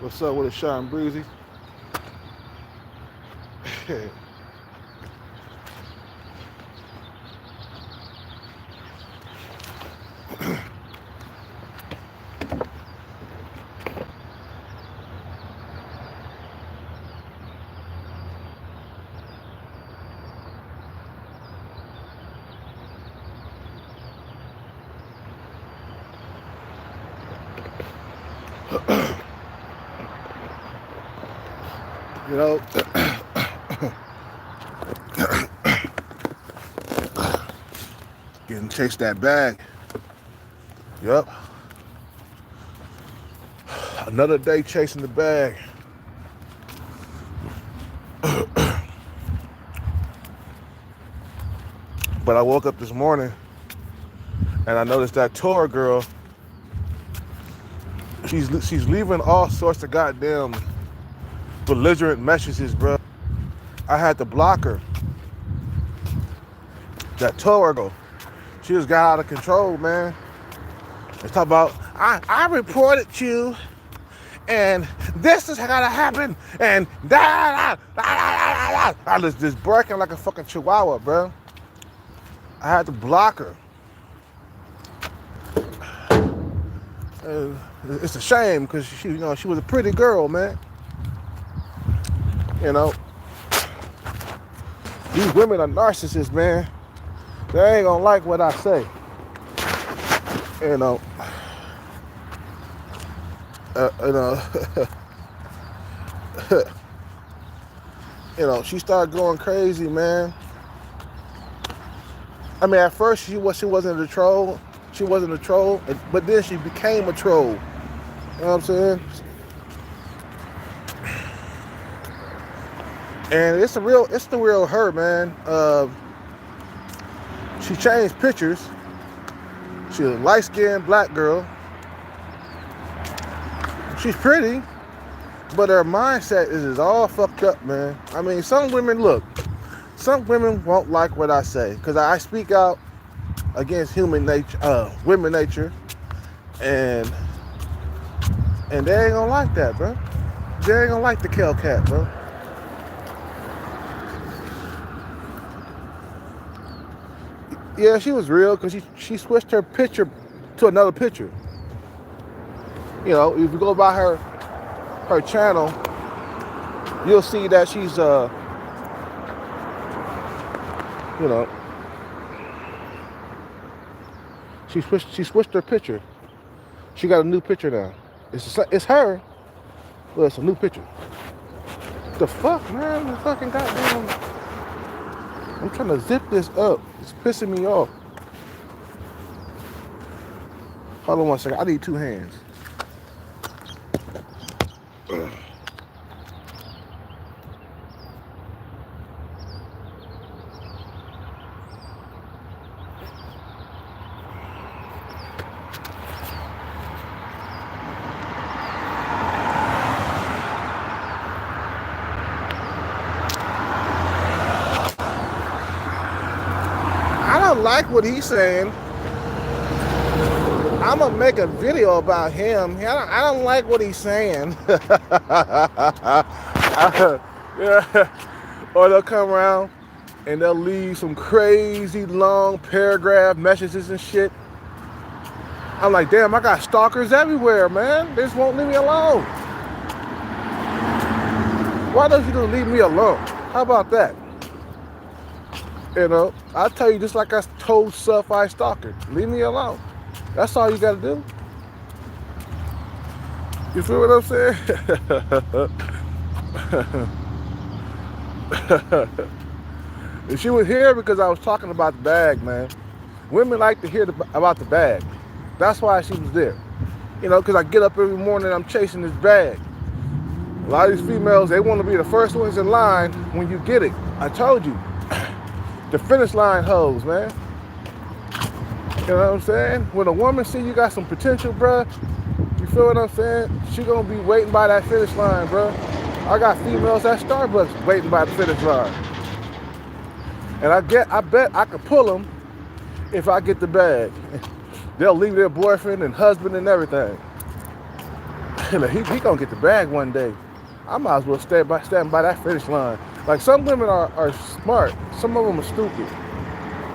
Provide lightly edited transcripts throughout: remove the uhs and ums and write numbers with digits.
What's up with it, Sean Breezy? You know, getting chased that bag. Yep. Another day chasing the bag. But I woke up this morning and I noticed that Tora girl, she's leaving all sorts of goddamn belligerent messages, bro. I had to block her. That Tora girl, she just got out of control, man. It's talking about, I reported you, and this is gotta happen, and I was just barking like a fucking chihuahua, bro. I had to block her. It's a shame because she was a pretty girl, man. You know, these women are narcissists, man. They ain't gonna like what I say. You know, she started going crazy, man. I mean, at first she wasn't a troll. She wasn't a troll, but then she became a troll. You know what I'm saying? And it's the real her, man. She changed pictures. She's a light-skinned black girl. She's pretty, but her mindset is all fucked up, man. I mean, some women won't like what I say because I speak out against women nature, and they ain't gonna like that, bro. They ain't gonna like the Hellcat, bro. Yeah, she was real because she switched her picture to another picture. You know, if you go by her channel, you'll see that she's she switched her picture. She got a new picture now. It's her, but it's a new picture. The fuck, man? The fucking goddamn. I'm trying to zip this up. It's pissing me off. Hold on one second. I need two hands. I don't like what he's saying. I'm gonna make a video about him. I don't like what he's saying. Yeah. Or they'll come around and they'll leave some crazy long paragraph messages and shit. I'm like, damn, I got stalkers everywhere, man. They just won't leave me alone. Why don't you just leave me alone? How about that? You know, I tell you just like I told Suffi Stalker, leave me alone. That's all you gotta do. You feel what I'm saying? And she was here because I was talking about the bag, man. Women like to hear about the bag. That's why she was there. You know, because I get up every morning and I'm chasing this bag. A lot of these females, they want to be the first ones in line when you get it. I told you. The finish line hoes, man. You know what I'm saying? When a woman see you got some potential, bruh, you feel what I'm saying? She gonna be waiting by that finish line, bruh. I got females at Starbucks waiting by the finish line. And I bet I could pull them if I get the bag. They'll leave their boyfriend and husband and everything. he gonna get the bag one day. I might as well stand by that finish line. Like, some women are smart. Some of them are stupid.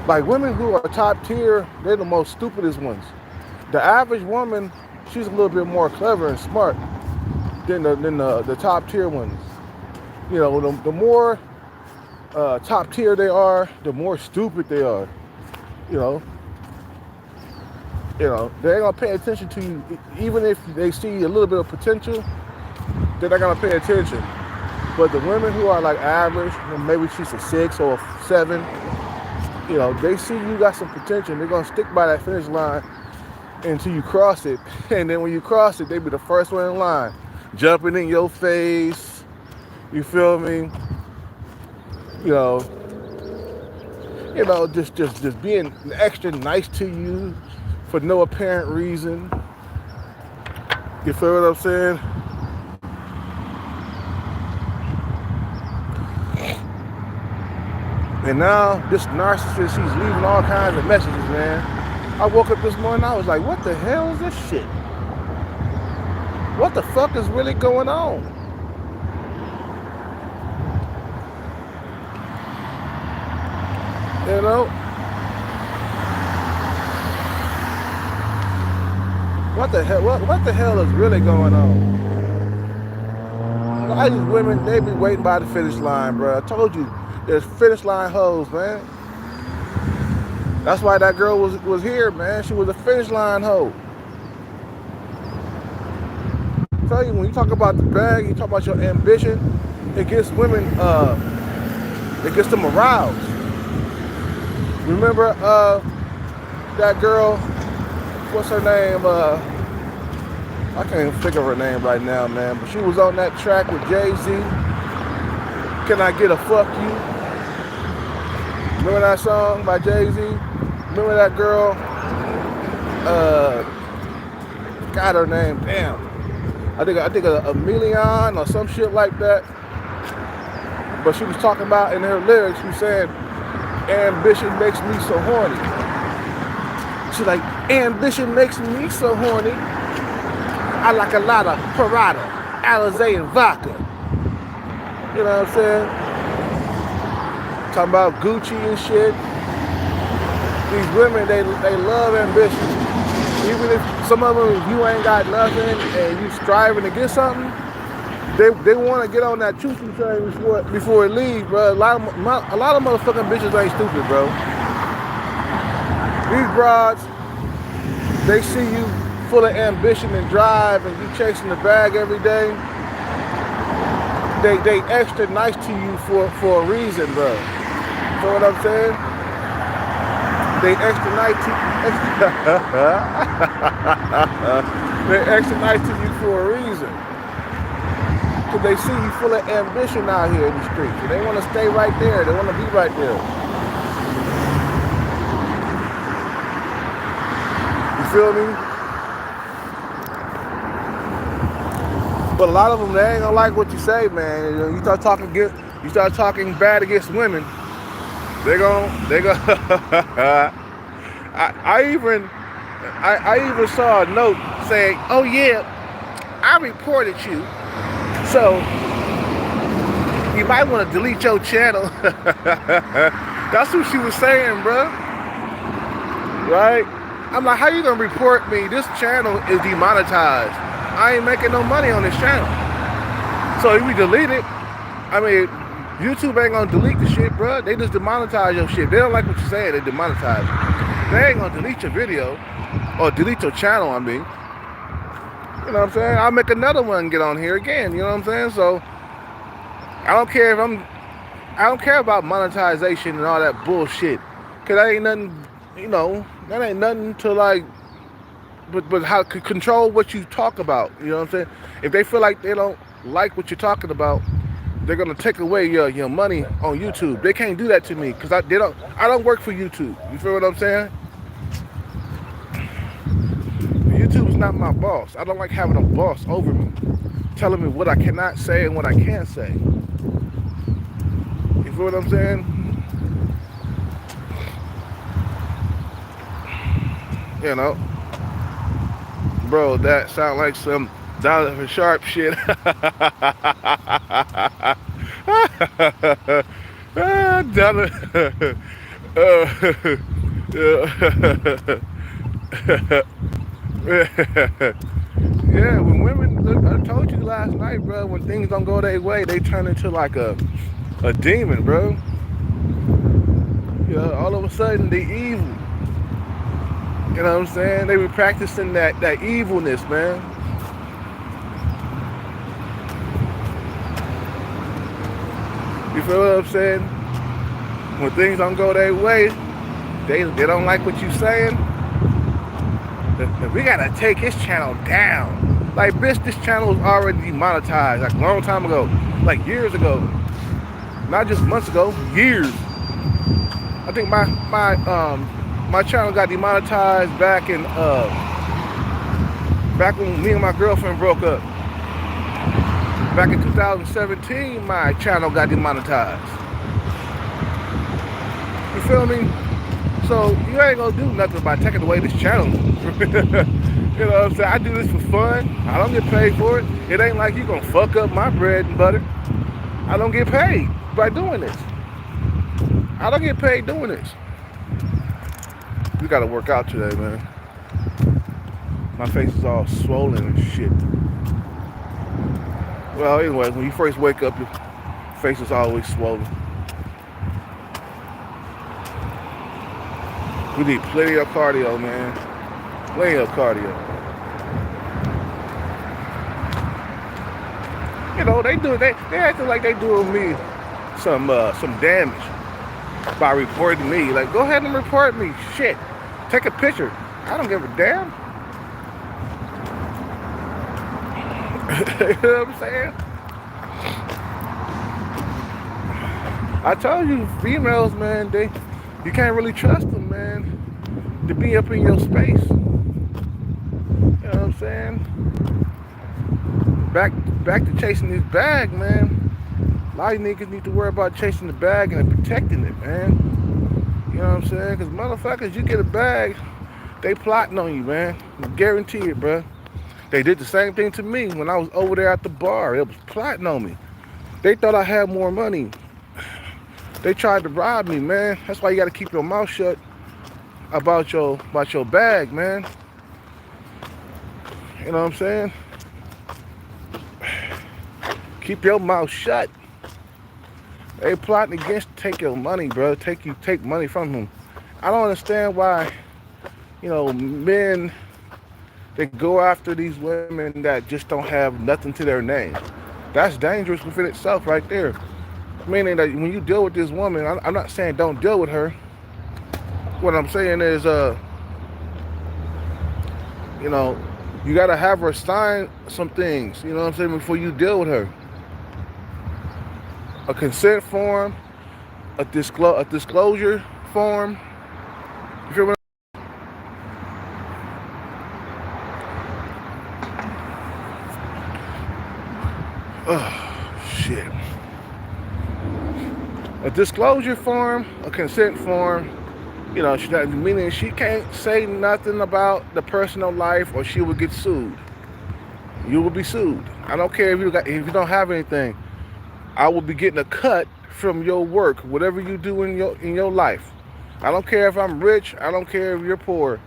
Like, women who are top tier, they're the most stupidest ones. The average woman, she's a little bit more clever and smart than the top tier ones. You know, the more top tier they are, the more stupid they are. You know, they ain't gonna pay attention to you. Even if they see a little bit of potential, they're not gonna pay attention. But the women who are like average, maybe she's a 6 or a 7, you know, they see you got some potential. They're gonna stick by that finish line until you cross it. And then when you cross it, they be the first one in line, jumping in your face. You feel me? You know, just being extra nice to you for no apparent reason. You feel what I'm saying? And now this narcissist, he's leaving all kinds of messages, man. I woke up this morning, I was like, what the hell is this shit? What the fuck is really going on? You know? What the hell is really going on? A lot of these women, they be waiting by the finish line, bro. I told you, there's finish line hoes, man. That's why that girl was here, man. She was a finish line hoe. I tell you, when you talk about the bag, you talk about your ambition, it gets women, it gets them aroused. Remember that girl, what's her name? I can't even think of her name right now, man. But she was on that track with Jay-Z. Can I get a fuck you? Remember that song by Jay-Z? Remember that girl? Got her name, damn. I think a million or some shit like that. But she was talking about, in her lyrics, she was saying, ambition makes me so horny. She's like, ambition makes me so horny. I like a lot of Parada, Alizé, and vodka. You know what I'm saying? Talking about Gucci and shit. These women, they love ambition. Even if some of them, if you ain't got nothing and you striving to get something, they want to get on that choo-choo train before it leaves, bro. A lot of motherfucking bitches ain't stupid, bro. These broads, they see you full of ambition and drive and you chasing the bag every day. They extra nice to you for a reason, bro. You know what I'm saying? They extra nice to they're extra nice to you for a reason. Because they see you full of ambition out here in the streets. And they want to stay right there. They want to be right there. You feel me? But a lot of them, they ain't gonna like what you say, man. You start talking bad against women, they gonna. I even saw a note saying, "Oh yeah, I reported you, so you might want to delete your channel." That's what she was saying, bro. Right? I'm like, how you gonna report me? This channel is demonetized. I ain't making no money on this channel. So if we delete it, I mean, YouTube ain't gonna delete the shit, bro. They just demonetize your shit. They don't like what you're saying, they demonetize it. They ain't gonna delete your video or delete your channel, I mean. You know what I'm saying? I'll make another one and get on here again, you know what I'm saying? So I don't care if I don't care about monetization and all that bullshit. Cause that ain't nothing, that ain't nothing to like, but how to control what you talk about. You know what I'm saying? If they feel like they don't like what you're talking about, they're gonna take away your money on YouTube. They can't do that to me because I don't work for YouTube. You feel what I'm saying? YouTube is not my boss. I don't like having a boss over me, telling me what I cannot say and what I can say. You feel what I'm saying? You know, bro, that sound like some Donovan Sharp shit. Donovan. Yeah, when women, I told you last night, bro, when things don't go their way, they turn into like a demon, bro. All of a sudden they evil. You know what I'm saying? They be practicing that evilness, man. You feel what I'm saying? When things don't go their way, they don't like what you saying. We gotta take his channel down. Like, bitch, this channel was already demonetized like a long time ago, like years ago, not just months ago, years. I think my channel got demonetized back when me and my girlfriend broke up. Back in 2017, my channel got demonetized. You feel me? So you ain't gonna do nothing by taking away this channel. You know what I'm saying? I do this for fun. I don't get paid for it. It ain't like you gonna fuck up my bread and butter. I don't get paid by doing this. I don't get paid doing this. We gotta work out today, man. My face is all swollen and shit. Well, anyway, when you first wake up, your face is always swollen. We need plenty of cardio, man. Plenty of cardio. They acting like they doing me some damage by reporting me. Like, go ahead and report me. Shit. Take a picture. I don't give a damn. You know what I'm saying? I told you, females, man, you can't really trust them, man, to be up in your space. You know what I'm saying? Back to chasing this bag, man. A lot of niggas need to worry about chasing the bag and protecting it, man. You know what I'm saying? Because motherfuckers, you get a bag, they plotting on you, man. I guarantee it, bro. They did the same thing to me when I was over there at the bar. It was plotting on me. They thought I had more money. They tried to rob me, man. That's why you got to keep your mouth shut about your bag, man. You know what I'm saying? Keep your mouth shut. They plotting against take your money, bro. Take money from them. I don't understand why, men, they go after these women that just don't have nothing to their name. That's dangerous within itself right there. Meaning that when you deal with this woman, I'm not saying don't deal with her. What I'm saying is, you got to have her sign some things, you know what I'm saying, before you deal with her. A consent form, a disclosure form. You feel what shit. A disclosure form, a consent form, meaning she can't say nothing about the personal life or she will get sued. You will be sued. I don't care if you don't have anything. I will be getting a cut from your work, whatever you do in your life. I don't care if I'm rich, I don't care if you're poor.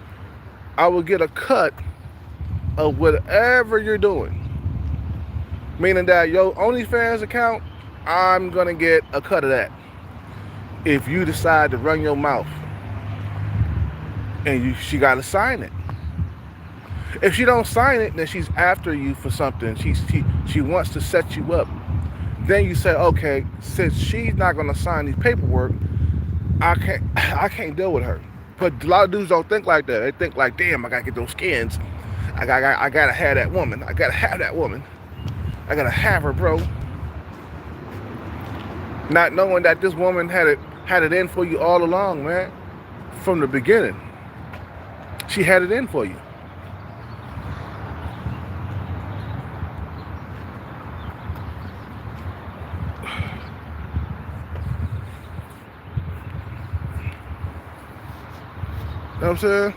I will get a cut of whatever you're doing. Meaning that your OnlyFans account, I'm gonna get a cut of that. If you decide to run your mouth. And she gotta sign it. If she don't sign it, then she's after you for something. She wants to set you up. Then you say, okay, since she's not gonna sign these paperwork, I can't deal with her. But a lot of dudes don't think like that. They think like, damn, I gotta get those skins. I gotta have that woman. I gotta have that woman. I gotta have her, bro. Not knowing that this woman had it in for you all along, man. From the beginning. She had it in for you. You know what I'm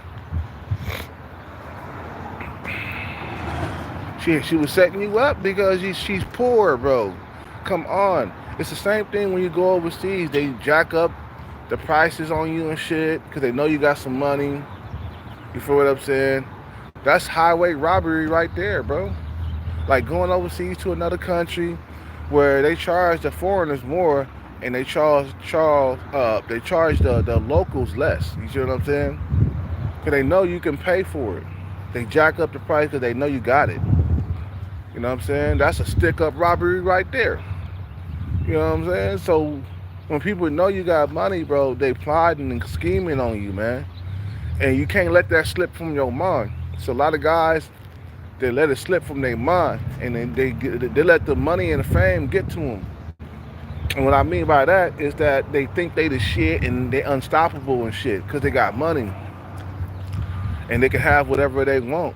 saying? She was setting you up because she's poor, bro. Come on. It's the same thing when you go overseas. They jack up the prices on you and shit because they know you got some money. You feel what I'm saying? That's highway robbery right there, bro. Like going overseas to another country where they charge the foreigners more and they charge the locals less. You see what I'm saying? Because they know you can pay for it. They jack up the price because they know you got it. You know what I'm saying? That's a stick-up robbery right there. You know what I'm saying? So when people know you got money, bro, they plotting and scheming on you, man. And you can't let that slip from your mind. So a lot of guys, they let it slip from their mind, and then they let the money and the fame get to them. And what I mean by that is that they think they the shit and they unstoppable and shit because they got money and they can have whatever they want.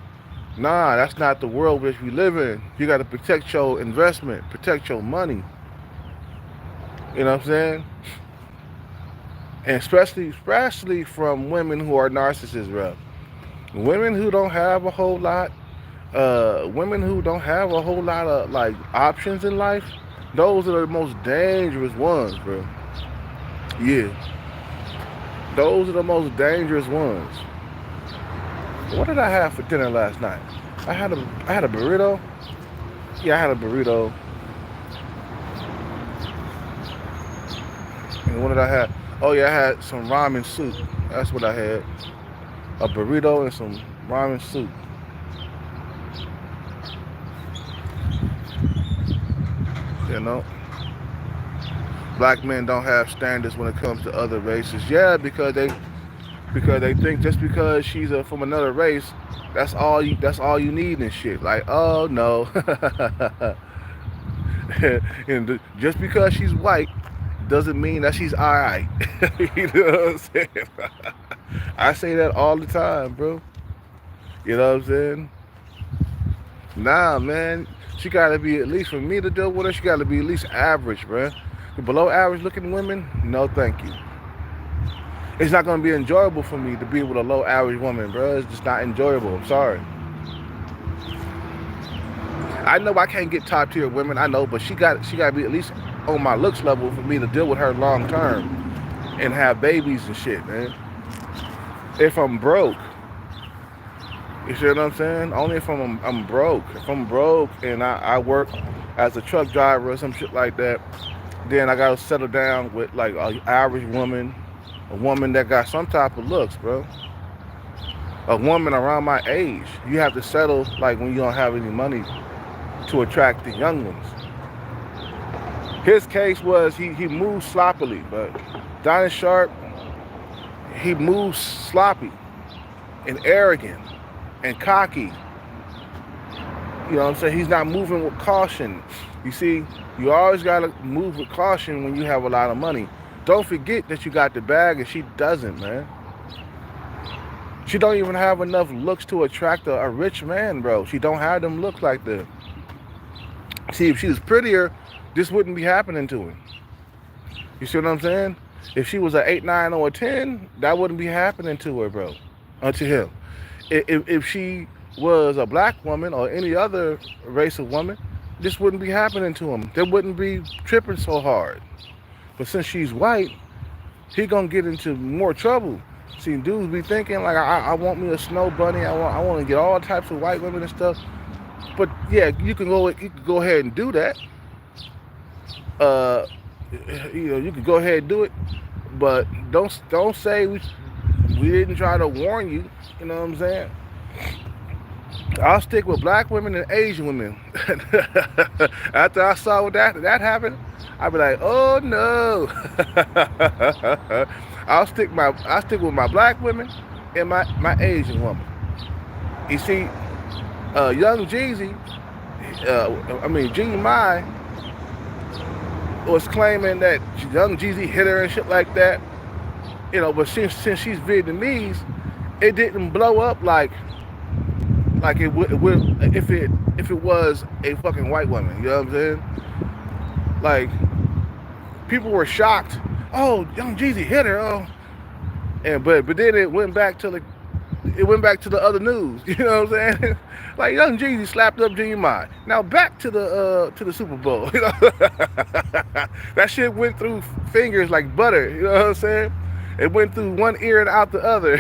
Nah, that's not the world which we live in. You got to protect your investment, protect your money. You know what I'm saying? And especially from women who are narcissists, bro. Women who don't have a whole lot, women who don't have a whole lot of like options in life, those are the most dangerous ones, bro. Yeah. Those are the most dangerous ones. What did I have for dinner last night? I had a burrito. Yeah, I had a burrito. And what did I have? Oh yeah, I had some ramen soup. That's what I had. A burrito and some ramen soup. You know? Black men don't have standards when it comes to other races. Yeah, because they think just because she's from another race, that's all you need and shit. Like, oh no. And just because she's white doesn't mean that she's alright. You know what I'm saying? I say that all the time, bro. You know what I'm saying? Nah, man. She gotta be, at least for me to deal with her, she gotta be at least average, bro. The below average looking women, no thank you. It's not gonna be enjoyable for me to be with a low average woman, bro. It's just not enjoyable. I'm sorry. I know I can't get top tier women, I know, but she gotta be at least on my looks level for me to deal with her long term and have babies and shit, man. If I'm broke, you see what I'm saying? Only if I'm broke. If I'm broke and I work as a truck driver or some shit like that, then I gotta settle down with like an average woman, a woman that got some type of looks, bro. A woman around my age. You have to settle like when you don't have any money to attract the young ones. His case was he moved sloppily, but Donnie Sharp, he moves sloppy and arrogant and cocky. You know what I'm saying? He's not moving with caution. You see, you always gotta move with caution when you have a lot of money. Don't forget that you got the bag and she doesn't, man. She don't even have enough looks to attract a rich man, bro. She don't have them looks like that. See, if she was prettier, this wouldn't be happening to her. You see what I'm saying? If she was an 8, 9, or a 10, that wouldn't be happening to her, bro. To him. If she was a black woman or any other race of woman, this wouldn't be happening to him. They wouldn't be tripping so hard. But since she's white, he gonna get into more trouble. See, dudes be thinking like, I want me a snow bunny. I want to get all types of white women and stuff. But yeah, you can go ahead and do that. You can go ahead and do it, but don't say we didn't try to warn you. You know what I'm saying? I'll stick with black women and Asian women. After I saw that happened, I'll be like, oh no. I stick with my black women and my Asian woman. You see, young Jeezy, Jeannie Mai was claiming that young Jeezy hit her and shit like that. But since she's Vietnamese, it didn't blow up like it would if it was a fucking white woman. You know what I'm saying? Like, people were shocked. Oh, young Jeezy hit her. Oh, but then it went back to the other news. You know what I'm saying? Like, young Jeezy slapped up Jeannie Mai. Now back to the Super Bowl. You know, that shit went through fingers like butter. You know what I'm saying? It went through one ear and out the other.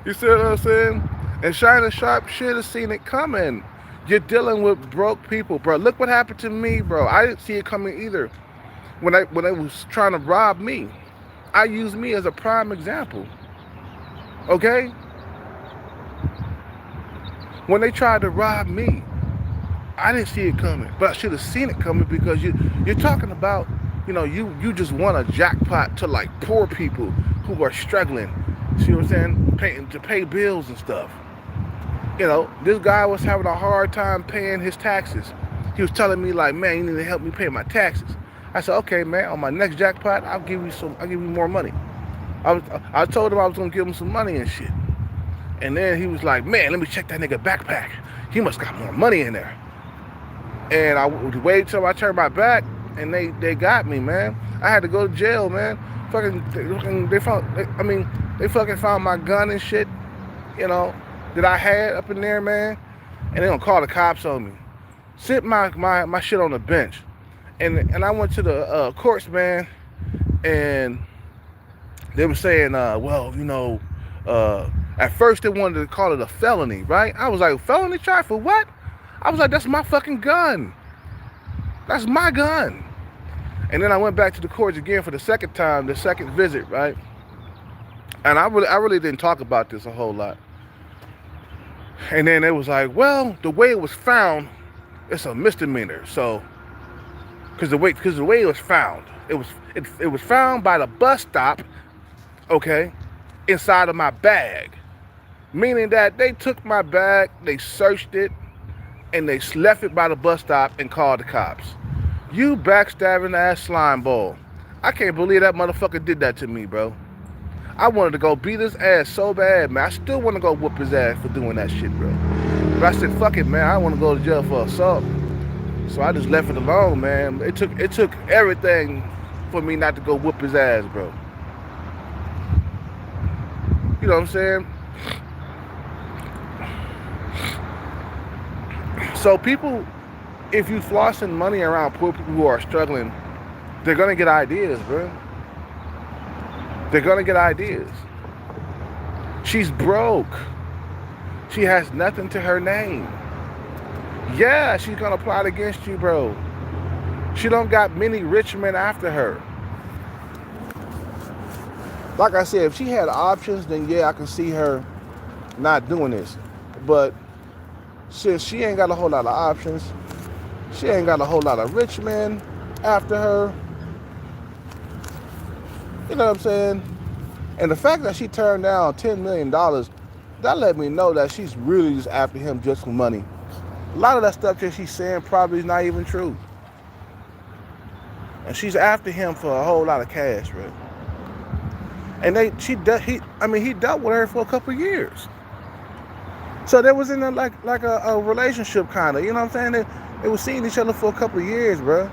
You see what I'm saying? And Shannon Sharpe should have seen it coming. You're dealing with broke people, bro. Look what happened to me, bro. I didn't see it coming either. When they was trying to rob me, I used me as a prime example. Okay? When they tried to rob me, I didn't see it coming, but I should have seen it coming, because you're talking about, you just won a jackpot to like poor people who are struggling. See what I'm saying? To pay bills and stuff. This guy was having a hard time paying his taxes. He was telling me like, man, you need to help me pay my taxes. I said, okay, man, on my next jackpot, I'll give you more money. I told him I was gonna give him some money and shit. And then he was like, man, let me check that nigga backpack. He must got more money in there. And I waited till I turned my back, and they got me, man. I had to go to jail, man. They fucking found my gun and shit, that I had up in there, man. And they gonna call the cops on me. Sit my shit on the bench. And I went to the courts, man, and they were saying, at first they wanted to call it a felony, right? I was like, felony charge for what? I was like, that's my fucking gun. That's my gun. And then I went back to the courts again for the second time, the second visit, right? And I really didn't talk about this a whole lot. And then it was like, well, the way it was found, it's a misdemeanor. So, because the way it was found, it was found by the bus stop, okay, inside of my bag, meaning that they took my bag, they searched it, and they left it by the bus stop and called the cops. You backstabbing ass slime ball. I can't believe that motherfucker did that to me, bro. I wanted to go beat his ass so bad, man. I still want to go whoop his ass for doing that shit, bro. But I said, fuck it, man. I want to go to jail for assault. So I just left it alone, man. It took everything for me not to go whoop his ass, bro. You know what I'm saying? So people, if you flossing money around poor people who are struggling, they're gonna get ideas, bro. They're gonna get ideas. She's broke. She has nothing to her name. Yeah, she's gonna plot against you, bro. She don't got many rich men after her. Like I said, if she had options, then yeah, I can see her not doing this. But since she ain't got a whole lot of options, she ain't got a whole lot of rich men after her. You know what I'm saying? And the fact that she turned down $10 million, that let me know that she's really just after him just for money. A lot of that stuff that she's saying probably is not even true. And she's after him for a whole lot of cash, bro. And he dealt with her for a couple of years. So they was in a, like a relationship kind of, you know what I'm saying? They were seeing each other for a couple of years, bro.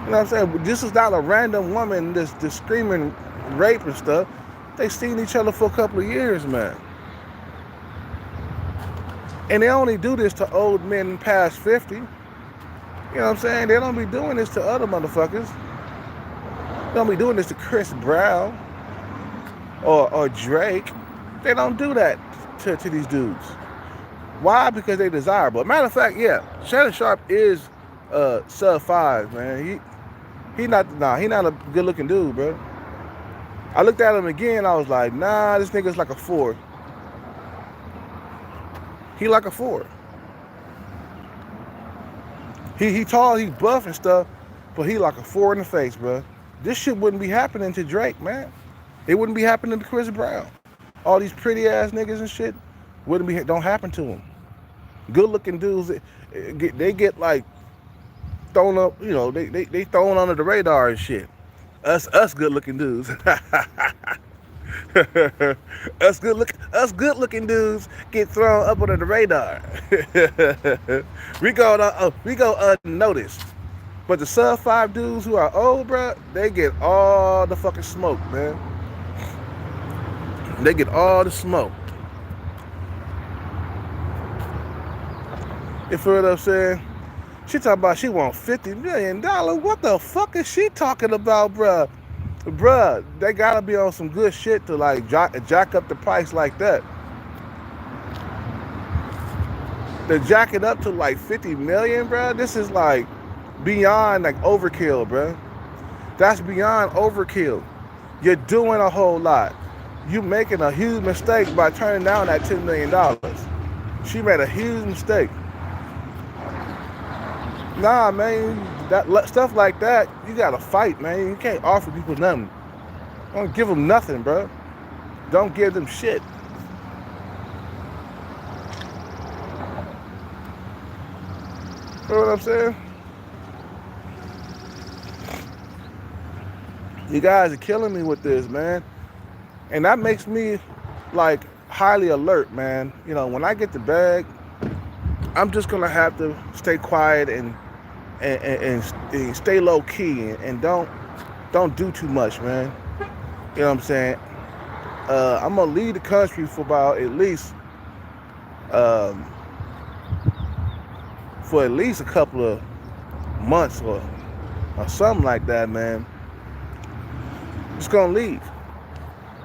You know what I'm saying? This is not a random woman that's screaming rape and stuff. They seen each other for a couple of years, man. And they only do this to old men past 50. You know what I'm saying? They don't be doing this to other motherfuckers. They don't be doing this to Chris Brown or Drake. They don't do that to these dudes. Why? Because they desirable. Matter of fact, yeah, Shannon Sharpe is sub 5, man. He not a good looking dude, bro. I looked at him again. I was like, nah, this nigga's like a 4. He like a 4. He tall, he buff and stuff, but he like a 4 in the face, bro. This shit wouldn't be happening to Drake, man. It wouldn't be happening to Chris Brown. All these pretty ass niggas and shit don't happen to them. Good looking dudes, they get like thrown up, you know, they thrown under the radar and shit. Us good looking dudes. us good looking dudes get thrown up under the radar. we go unnoticed. But the sub 5 dudes who are old, bro, they get all the fucking smoke, man. They get all the smoke. You feel what I'm saying? She talking about she want $50 million. What the fuck is she talking about, bruh? Bruh, they gotta be on some good shit to like jack up the price like that. To jack it up to like 50 million, bruh, this is like beyond like overkill, bruh. That's beyond overkill. You're doing a whole lot. You making a huge mistake by turning down that $10 million. She made a huge mistake. Nah, man, that stuff like that, you gotta fight, man. You can't offer people nothing. Don't give them nothing, bro. Don't give them shit. You know what I'm saying? You guys are killing me with this, man. And that makes me, like, highly alert, man. You know, when I get the bag, I'm just gonna have to stay quiet and stay low key and don't do too much, man. You know what I'm saying? I'm gonna lead the country for about at least a couple of months or something like that, man. Just gonna leave.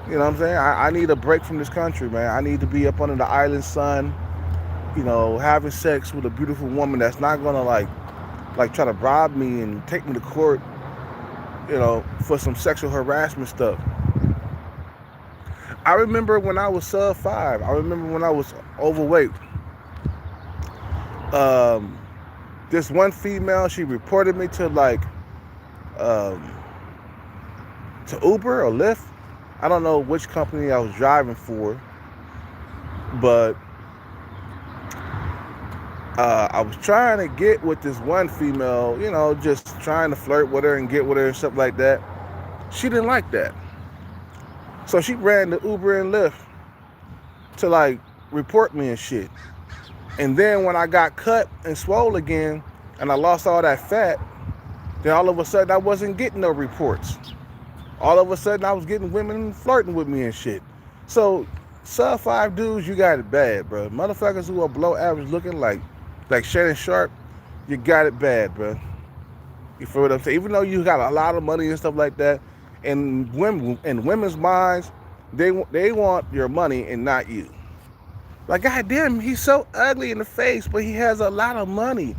You know what I'm saying? I need a break from this country, man. I need to be up under the island sun, you know, having sex with a beautiful woman that's not gonna like try to bribe me and take me to court, you know, for some sexual harassment stuff. I remember when I was sub 5. I remember when I was overweight. This one female, she reported me to like to Uber or Lyft. I don't know which company I was driving for, but I was trying to get with this one female, you know, just trying to flirt with her and get with her and stuff like that. She didn't like that. So she ran the Uber and Lyft to like report me and shit. And then when I got cut and swole again and I lost all that fat, then all of a sudden I wasn't getting no reports. All of a sudden I was getting women flirting with me and shit. So sub 5 dudes, you got it bad, bro. Motherfuckers who are below average looking like Shannon Sharp, you got it bad, bro. You feel what I'm saying? Even though you got a lot of money and stuff like that, and women's minds, they want your money and not you. Like, goddamn, he's so ugly in the face, but he has a lot of money.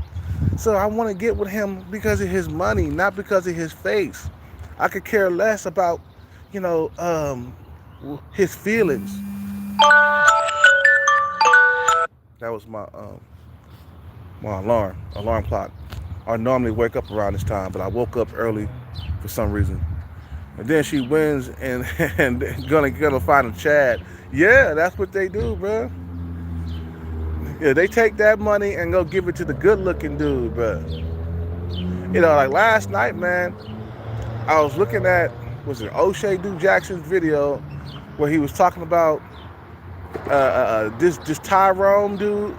So I want to get with him because of his money, not because of his face. I could care less about, you know, his feelings. That was my alarm clock. I normally wake up around this time, but I woke up early for some reason. And then she wins and gonna find a Chad. Yeah, that's what they do, bro. Yeah, they take that money and go give it to the good-looking dude, bro. You know, like last night, man, I was looking at, was it O'Shea Duke Jackson's video where he was talking about this Tyrone dude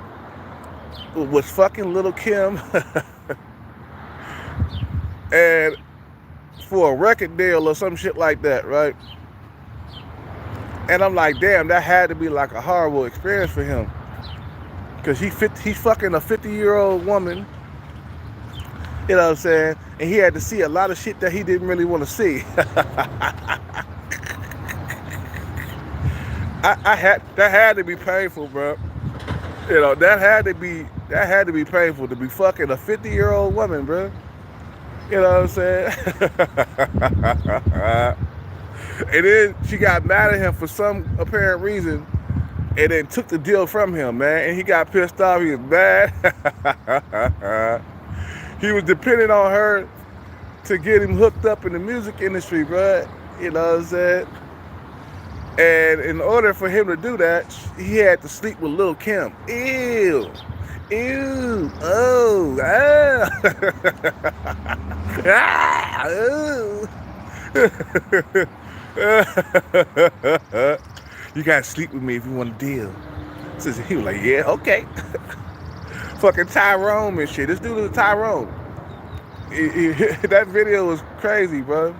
was fucking Lil' Kim and for a record deal or some shit like that, right? And I'm like, damn, that had to be like a horrible experience for him. Because he's fucking a 50-year-old woman, you know what I'm saying? And he had to see a lot of shit that he didn't really want to see. That had to be painful, bro. You know, that had to be painful to be fucking a 50-year-old woman, bro. You know what I'm saying? And then she got mad at him for some apparent reason and then took the deal from him, man. And he got pissed off. He was mad. He was depending on her to get him hooked up in the music industry, bro. You know what I'm saying? And in order for him to do that, he had to sleep with Lil' Kim. Ew. Ew. Oh. Ah. You gotta sleep with me if you want to deal. So he was like, yeah, okay. Fucking Tyrone and shit. This dude is Tyrone. That video was crazy, bro.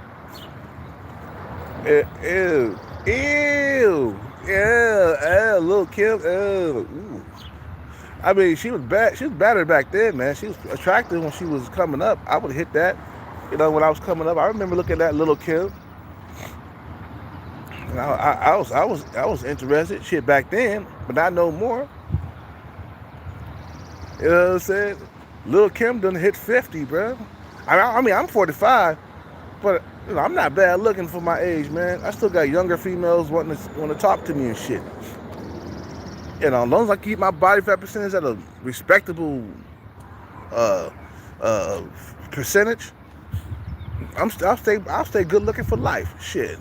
Ew. Ew. Yeah. Lil' Kim. Ew. I mean, she was bad. She was better back then, man. She was attractive when she was coming up. I would have hit that. You know, when I was coming up, I remember looking at that Lil' Kim. And I was interested, shit, back then, but not no more. You know what I'm saying? Lil' Kim done hit 50, bro. I mean, I'm 45, but you know, I'm not bad looking for my age, man. I still got younger females wanting to talk to me and shit. You know, as long as I keep my body fat percentage at a respectable percentage, I'll stay good looking for life. Shit.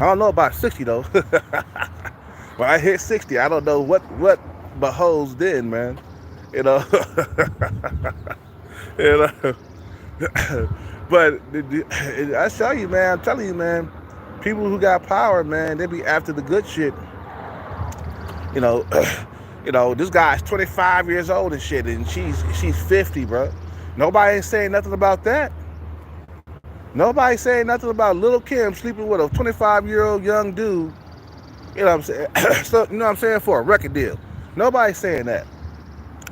I don't know about 60 though. When I hit 60, I don't know what beholds then, man. You know. You know. But I tell you, man, I'm telling you, man, people who got power, man, they be after the good shit. You know, this guy's 25 years old and shit, and she's 50, bro. Nobody ain't saying nothing about that. Nobody saying nothing about Lil' Kim sleeping with a 25-year-old young dude. You know what I'm saying? So, you know what I'm saying? For a record deal. Nobody's saying that.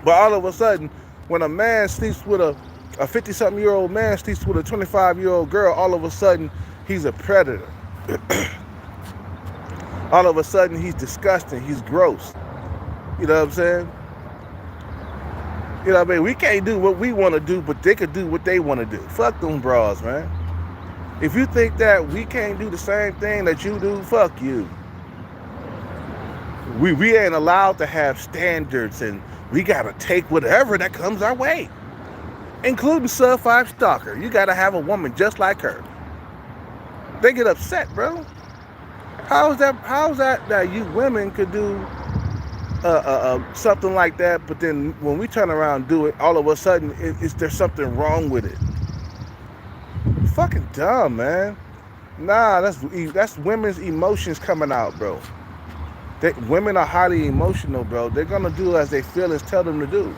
But all of a sudden, when a man sleeps with a 50-something-year-old man sleeps with a 25-year-old girl, all of a sudden, he's a predator. All of a sudden, he's disgusting. He's gross. You know what I'm saying? You know what I mean? We can't do what we want to do, but they could do what they want to do. Fuck them bras, man. If you think that we can't do the same thing that you do, fuck you. We ain't allowed to have standards, and we gotta take whatever that comes our way, including sub 5 stalker. You gotta have a woman just like her. They get upset, bro. How is that you women could do something like that, but then when we turn around and do it, all of a sudden there's something wrong with it? Fucking dumb, man. Nah, that's women's emotions coming out, bro. Women are highly emotional, bro. They're gonna do as they feel as tell them to do,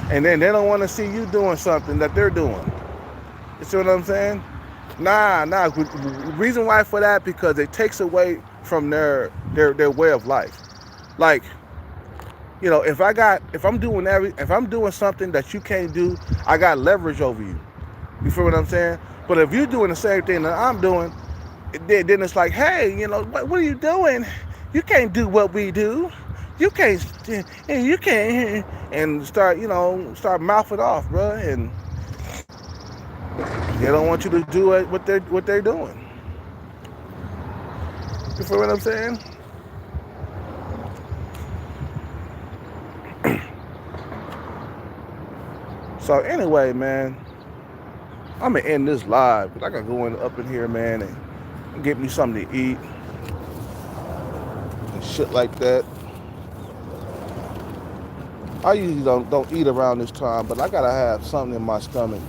and then they don't want to see you doing something that they're doing. You see what I'm saying? Nah. The reason why for that, because it takes away from their way of life. Like, you know, if I'm doing something that you can't do, I got leverage over you. You feel what I'm saying? But if you're doing the same thing that I'm doing, then it's like, hey, you know, what are you doing? You can't do what we do. You can't, and start mouthing off, bro. And they don't want you to do what they're doing. You feel what I'm saying? So anyway, man, I'm gonna end this live, but I gotta go up in here, man, and get me something to eat and shit like that. I usually don't eat around this time, but I gotta have something in my stomach.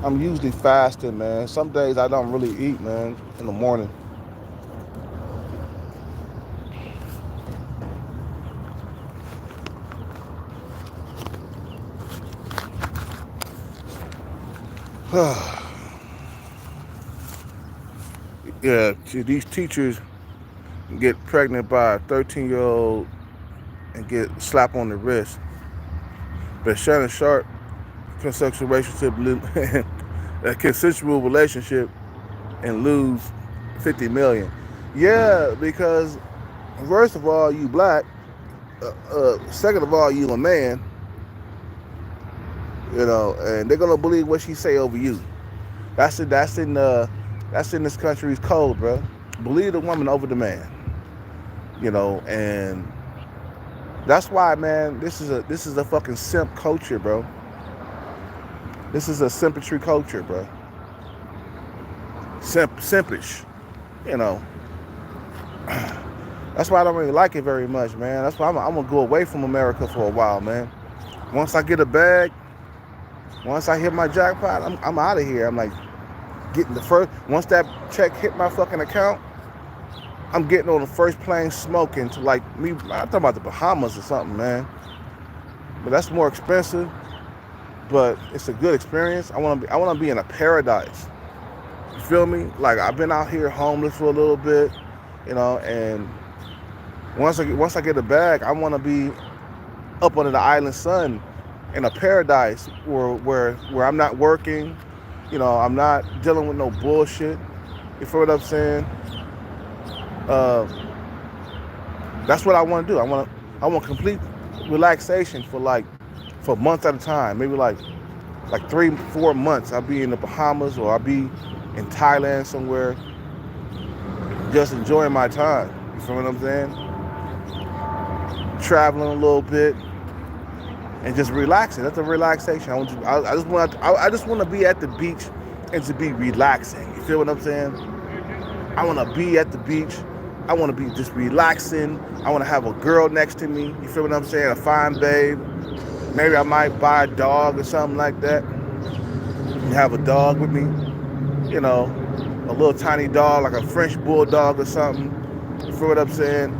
I'm usually fasting, man. Some days I don't really eat, man, in the morning. Yeah, these teachers get pregnant by a 13-year-old and get slapped on the wrist. But Shannon Sharpe, consensual relationship and lose $50 million. Yeah, because first of all, you black. Second of all, you a man. You know, and they're gonna believe what she say over you. That's in this country's code, bro. Believe the woman over the man. And that's why, man. This is a fucking simp culture, bro. This is a simpetry culture, bro. Simpish, you know. That's why I don't really like it very much, man. That's why I'm gonna go away from America for a while, man. Once I get a bag, once I hit my jackpot, I'm out of here. I'm like getting the first. Once that check hit my fucking account, I'm getting on the first plane smoking to like me. I'm talking about the Bahamas or something, man. But that's more expensive. But it's a good experience. I wanna be in a paradise. You feel me? Like I've been out here homeless for a little bit, and once I get a bag, I want to be up under the island sun in a paradise where I'm not working, I'm not dealing with no bullshit. You feel what I'm saying? That's what I want to do. I want complete relaxation for months at a time. Maybe like 3-4 months. I'll be in the Bahamas or I'll be in Thailand somewhere, just enjoying my time. You feel what I'm saying? Traveling a little bit and just relaxing. That's a relaxation. I just want to be at the beach and to be relaxing. You feel what I'm saying? I want to be at the beach. I want to be just relaxing. I want to have a girl next to me. You feel what I'm saying? A fine babe. Maybe I might buy a dog or something like that. Have a dog with me. A little tiny dog, like a French bulldog or something. You feel what I'm saying?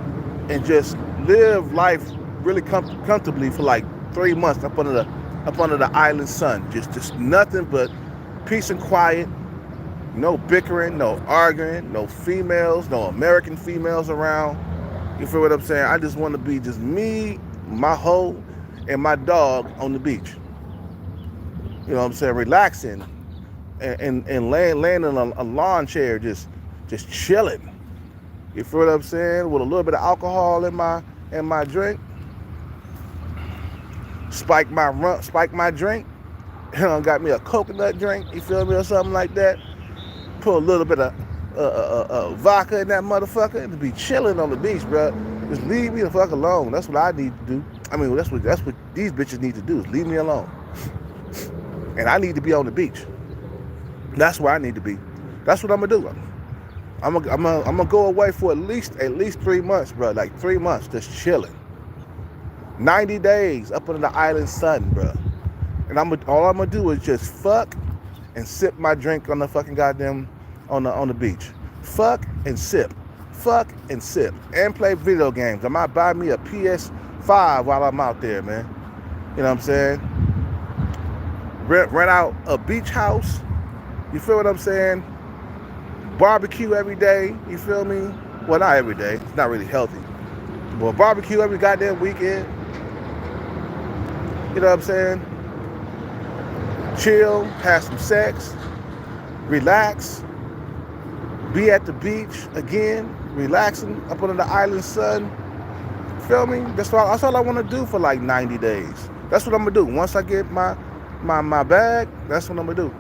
And just live life really comfortably for like 3 months up under the island sun. Just nothing but peace and quiet. No bickering, no arguing, no females, no American females around. You feel what I'm saying? I just want to be just me, my hoe, and my dog on the beach. You know what I'm saying? Relaxing and laying in a lawn chair, just chilling. You feel what I'm saying? With a little bit of alcohol in my drink. Spike my drink. Got me a coconut drink. You feel me, or something like that. Put a little bit of vodka in that motherfucker and be chilling on the beach, bro. Just leave me the fuck alone. That's what I need to do. I mean, that's what these bitches need to do, is leave me alone. And I need to be on the beach. That's where I need to be. That's what I'm gonna do. I'm gonna go away for at least 3 months, bro. Like 3 months, just chilling. 90 days up under the island sun, bro. And all I'm gonna do is just fuck and sip my drink on the fucking goddamn on the beach. Fuck and sip. Fuck and sip. And play video games. I might buy me a PS5 while I'm out there, man. You know what I'm saying? Rent out a beach house. You feel what I'm saying? Barbecue every day. You feel me? Well, not every day. It's not really healthy. But barbecue every goddamn weekend. You know what I'm saying? Chill, have some sex, relax, be at the beach again, relaxing up under the island sun. Feel me? That's all I want to do for like 90 days. That's what I'm gonna do. Once I get my bag, that's what I'm gonna do.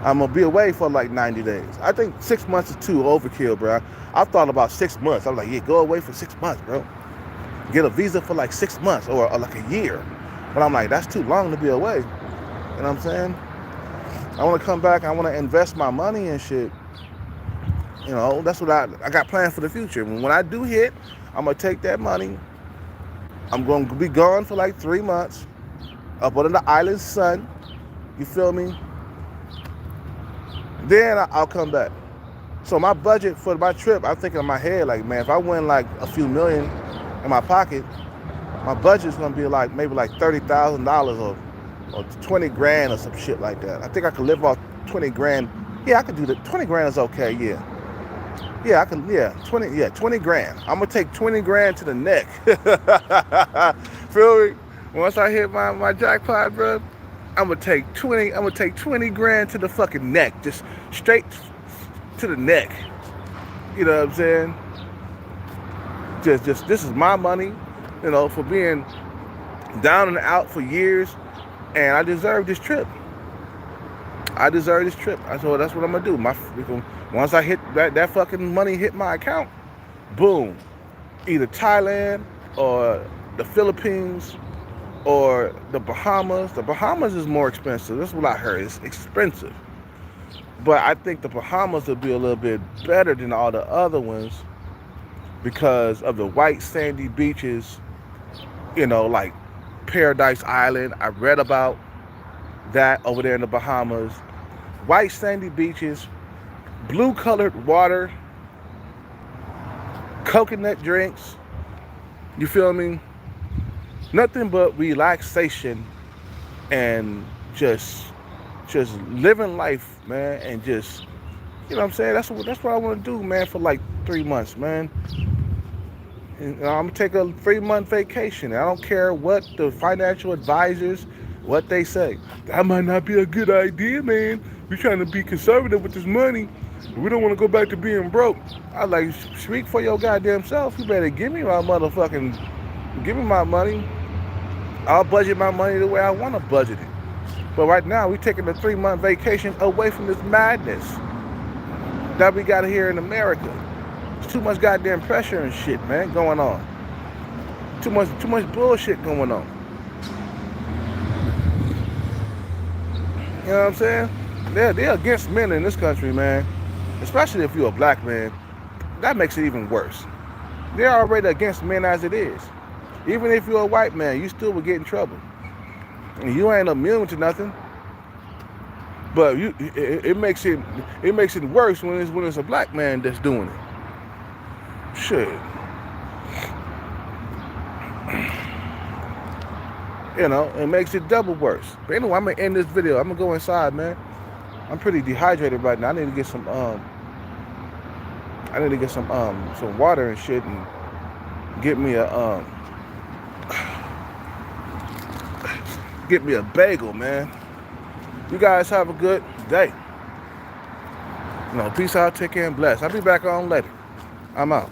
I'm gonna be away for like 90 days. I think 6 months is too overkill, bro. I thought about 6 months. I was like, yeah, go away for 6 months, bro. Get a visa for like 6 months or like a year. But I'm like, that's too long to be away. You know what I'm saying? I want to come back. I want to invest my money and shit. That's what I got planned for the future. When I do hit, I'm going to take that money. I'm going to be gone for like 3 months. Up under the island sun. You feel me? Then I'll come back. So my budget for my trip, I'm thinking in my head, like, man, if I win like a few million in my pocket, my budget's gonna be like maybe like $30,000 or 20 grand or some shit like that. I think I could live off 20 grand. Yeah, I could do that. 20 grand is okay, yeah. Yeah, I can, 20 grand. I'm gonna take 20 grand to the neck. Feel me? Once I hit my jackpot, bro, I'm gonna take 20 grand to the fucking neck. Just straight to the neck. You know what I'm saying? Just this is my money, for being down and out for years, and I deserve this trip. I deserve this trip. I said, that's what I'm gonna do. Once I hit that fucking money hit my account, boom, either Thailand or the Philippines or the Bahamas. The Bahamas is more expensive. That's what I heard. It's expensive. But I think the Bahamas will be a little bit better than all the other ones because of the white sandy beaches, like Paradise Island. I read about that over there in the Bahamas. White sandy beaches, blue colored water, coconut drinks. You feel me? Nothing but relaxation and just living life, man, and just, you know what I'm saying? That's what I want to do, man, for like 3 months, man. And I'm gonna take a 3-month vacation. I don't care what the financial advisors, what they say. That might not be a good idea, man. We're trying to be conservative with this money. We don't want to go back to being broke. I like, speak for your goddamn self. You better give me my money. I'll budget my money the way I want to budget it. But right now, we're taking a 3-month vacation away from this madness that we got here in America. There's too much goddamn pressure and shit, man, going on. Too much bullshit going on. You know what I'm saying? They're against men in this country, man. Especially if you're a black man. That makes it even worse. They're already against men as it is. Even if you're a white man, you still will get in trouble. And you ain't immune to nothing. But it makes it worse when it's a black man that's doing it. Shit. It makes it double worse. But anyway, I'm gonna end this video. I'm gonna go inside, man. I'm pretty dehydrated right now. I need to get some water and shit and get me a bagel, man. You guys have a good day. Peace out, take care, and bless. I'll be back on later. I'm out.